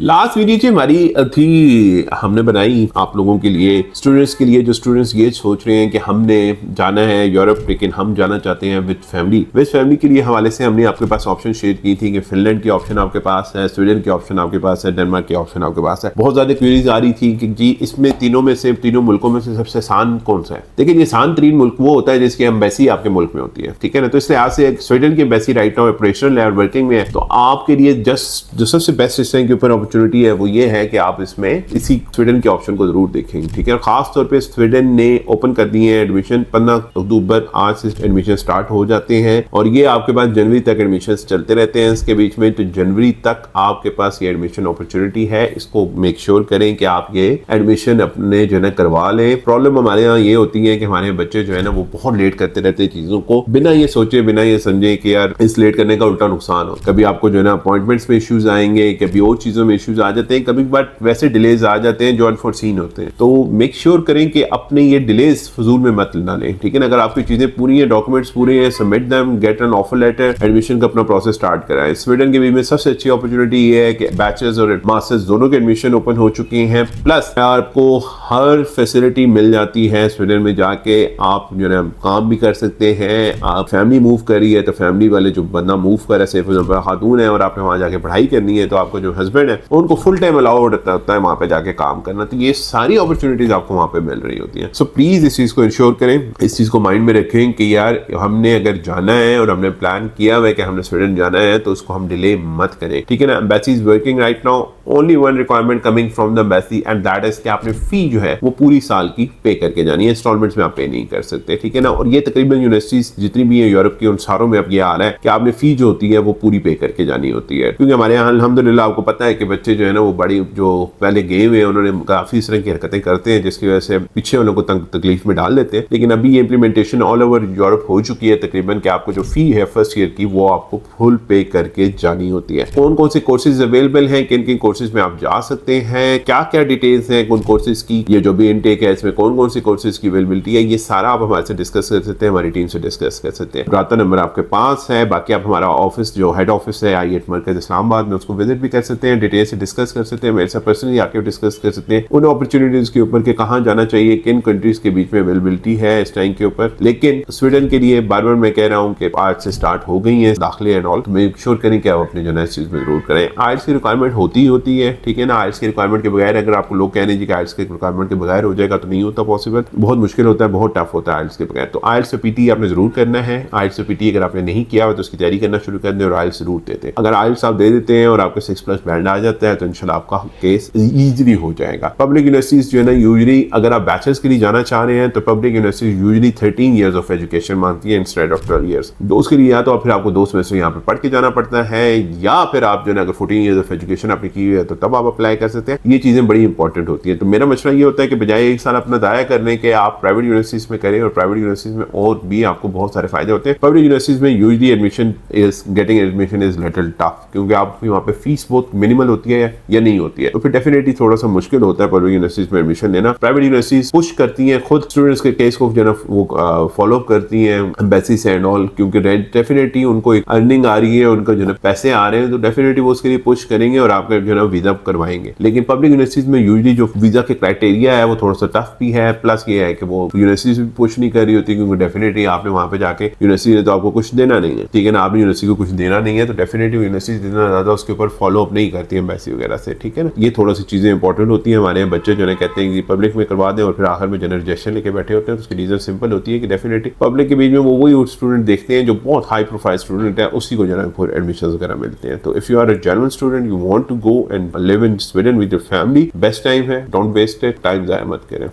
Last video जो हमारी थी हमने बनाई आप लोगों के लिए, स्टूडेंट्स के लिए, जो स्टूडेंट्स ये सोच रहे हैं कि हमने जाना है यूरोप लेकिन हम जाना चाहते हैं विद फैमिली। विद फैमिली के लिए हवाले से हमने आपके पास ऑप्शन शेयर की थी कि फिनलैंड की ऑप्शन आपके पास है, स्वीडन की ऑप्शन आपके पास है, डेनमार्क की ऑप्शन आपके पास है। बहुत ज्यादा क्वेरीज आ रही थी कि जी इसमें तीनों मुल्कों में से सबसे आसान कौन सा है। देखिए ये आसान तरीन मुल्क वो होता है जिसकी एम्बेसी आपके मुल्क में होती है, ठीक है ना। तो इस लिहाज से स्वीडन की एम्बेसी राइट नाउ ऑपरेशनल है, वर्किंग में है। तो आपके लिए जस्ट जो सबसे बेस्ट इस तरह के ऊपर अपॉर्चुनिटी है वो ये है कि आप इसमें इसी स्वीडन के ऑप्शन को जरूर देखेंगे, ठीक है। और खास तौर पे स्वीडन ने ओपन कर दिए हैं एडमिशन 15 अक्टूबर, आज से एडमिशन स्टार्ट हो जाते हैं और ये आपके पास जनवरी तक एडमिशन चलते रहते हैं इसके बीच में। तो जनवरी तक आपके पास ये एडमिशन अपॉर्चुनिटी है, इसको मेक श्योर करें कि आप ये एडमिशन अपने जो है करवा लें। प्रॉब्लम हमारे यहाँ ये होती है कि हमारे बच्चे जो है ना वो बहुत लेट करते रहते हैं चीजों को, बिना ये सोचे बिना ये समझे कि यार इस लेट करने का उल्टा नुकसान हो। कभी आपको जो है ना अपॉइंटमेंट्स में इश्यूज आएंगे, कभी और चीजों में इश्यूज आ जाते हैं, कभी बट वैसे डिलेज आ जाते हैं जो अनफोर्सीन होते हैं। तो मेक श्योर करें कि अपने ये डिलेज फजूल में मत ना लें, ठीक है ना। अगर आपकी चीजें पूरी हैं, डॉक्यूमेंट्स पूरे हैं, submit them, get an offer letter, admission का अपना प्रोसेस स्टार्ट कराएं। स्वीडन के बीच में सबसे अच्छी अपॉर्चुनिटी ये है कि बैचलर्स और मास्टर्स दोनों के एडमिशन ओपन हो चुकी हैं, प्लस आपको हर फैसिलिटी मिल जाती है स्वीडन में जाके। आप जो है काम भी कर सकते हैं, आप फैमिली मूव करी है तो फैमिली वाले जो बंदा मूव कर रहा है, खातून है और आपने वहां जाके पढ़ाई करनी है तो आपको जो हस्बैंड है उनको फुल टाइम अलाउड होता है वहां पे जाके काम करना। तो ये सारी अपॉर्चुनिटीज आपको वहां पे मिल रही होती हैं। सो प्लीज इस चीज को इंश्योर करें, इस चीज को माइंड में रखें कि यार हमने अगर जाना है और हमने प्लान किया हुआ है कि हमने स्वीडन जाना है तो उसको हम डिले मत करें, ठीक है ना। Embassy is working right now, only one requirement coming from the embassy and that is कि आपने फी जो है वो पूरी साल की पे करके जानी है, इंस्टॉलमेंट्स में आप पे नहीं कर सकते, ठीक है ना। और ये तकरीबन यूनिवर्सिटीज जितनी भी है यूरोप की उन सारों में अब ये आ रहा है कि आपने फी जो होती है वो पूरी पे करके जानी होती है। क्योंकि हमारे यहाँ अल्हम्दुलिल्लाह आपको पता है कि बच्चे जो है ना वो बड़ी जो पहले गए हुए हैं उन्होंने काफी इस तरह की हरकतें करते हैं जिसकी वजह से पीछे उन लोगों को तकलीफ में डाल देते हैं। लेकिन अभी ये इंप्लीमेंटेशन ऑल ओवर यूरोप हो चुकी है तकरीबन कि आपको जो फी है फर्स्ट ईयर की वो आपको फुल पे करके जानी होती है। कौन कौन से कोर्सेज अवेलेबल हैं, किन किन कोर्सेज में आप जा सकते हैं, क्या क्या डिटेल्स हैं उन कोर्सेज की, ये जो भी इनटेक है इसमें कौन कौन सी कोर्सेज की अवेलेबिलिटी है, ये सारा आप हमारे से डिस्कस कर सकते हैं, हमारी टीम से डिस्कस कर सकते हैं। राता नंबर आपके पास है। बाकी आप हमारा ऑफिस जो हेड ऑफिस है IET मरकज इस्लामाबाद में उसको विजिट भी कर सकते हैं, डिटेल से डिस्कस कर सकते हैं, मेरे साथ पर्सनली आके डिस्कस कर सकते हैं उन अपॉर्चुनिटीज के ऊपर कि कहां जाना चाहिए, किन कंट्रीज के बीच में अवेलेबिलिटी है इस टाइम के ऊपर। लेकिन स्वीडन के लिए बार बार मैं कह रहा हूं कि आज से स्टार्ट हो गई है दाखिले एंड ऑल, मेक श्योर करें कि आप अपने जो है इस चीज में जरूर करें। आइल्स की रिक्वायरमेंट होती है, ठीक है ना। आइल्स की रिक्वायरमेंट के बगैर अगर आपको लोग कह रहे हैं कि आइल्स के रिक्वायरमेंट के बगैर हो जाएगा तो नहीं होता पॉसिबल, बहुत मुश्किल होता है, बहुत टफ होता है आइल्स के बगैर। तो आइल्स से पीटी आपने जरूर करना है। आइल्स से पीटी अगर आपने नहीं किया हो तो उसकी तैयारी करना शुरू कर दें और आइल्स जरूर देते हैं। अगर आइल्स आप दे देते हैं और आपके 6+ बैंड आ जाता है तो इंशाल्लाह आपका केस इजीली हो जाएगा। पब्लिक यूनिवर्सिटीज जो है ना यूजुअली अगर आप बैचलर्स के लिए जाना चाह रहे हैं तो public universities usually 13 years of education मांगती है इंस्टेड ऑफ 12 इयर्स। उसके लिए या तो फिर आपको 2 सेमेस्टर यहाँ पे पढ़ के जाना पड़ता है या फिर आप जो है अगर 14 इयर्स ऑफ एजुकेशन आपने की हुई है तो तब आप अप्लाई कर सकते हैं। ये चीजें बड़ी इंपॉर्टेंट होती है। तो मेरा मशवरा ये होता है कि बजाय एक साल अपना दाया करने के आप प्राइवेट यूनिवर्सिटीज में करें, और प्राइवेट यूनिवर्सिटीज में और भी आपको बहुत सारे फायदे होते हैं। पब्लिक यूनिवर्सिटीज में usually getting admission is little tough क्योंकि आप वहाँ पे फीस बहुत मिनिमल होती है या नहीं होती है, तो फिर डेफिनेटली थोड़ा सा मुश्किल होता है पब्लिक यूनिवर्सिटीज में एडमिशन लेना। प्राइवेट यूनिवर्सिटीज पुश करती हैं, खुद स्टूडेंट्स के केस को जो है वो फॉलो करती हैं एम्बेसी से एंड ऑल, क्योंकि डेफिनेटली उनको एक अर्निंग आ रही है, उनको जो है पैसे आ रहे हैं, तो डेफिनेटली वो उसके लिए पुश करेंगे और आपका जो है वीजा करवाएंगे। लेकिन पब्लिक यूनिवर्सिटीज में यूजुअली जो वीजा के क्राइटेरिया है वो थोड़ा सा टफ भी है, प्लस ये है कि वो यूनिवर्सिटीज भी पुश नहीं कर रही होती क्योंकि डेफिनेटली आपने वहां पे जाके यूनिवर्सिटी ने तो आपको कुछ देना नहीं है, ठीक है ना। आपने यूनिवर्सिटी को कुछ देना नहीं है तो डेफिनेटली यूनिवर्सिटी जितना ज्यादा उसके ऊपर फॉलो अप नहीं करती है एम्बेसी वगैरह से, ठीक है ना। ये थोड़ा सी चीजें इंपॉर्टेंट होती है। हमारे बच्चे जो है कहते हैं कि पब्लिक में करवा दें और फिर आखिर में जनरल रिजेक्शन लेके बैठे होते हैं। तो उसकी रीजन सिंपल होती है कि डेफिनेटली पब्लिक के बीच में वो वही स्टूडेंट देखते हैं जो बहुत हाई प्रोफाइल स्टूडेंट है, उसी को जो है एडमिशन वगैरह मिलते हैं। तो if you are a genuine student, you want to go and live in Sweden with your family, best time है, डोंट वेस्ट इट, टाइम जाया मत करें।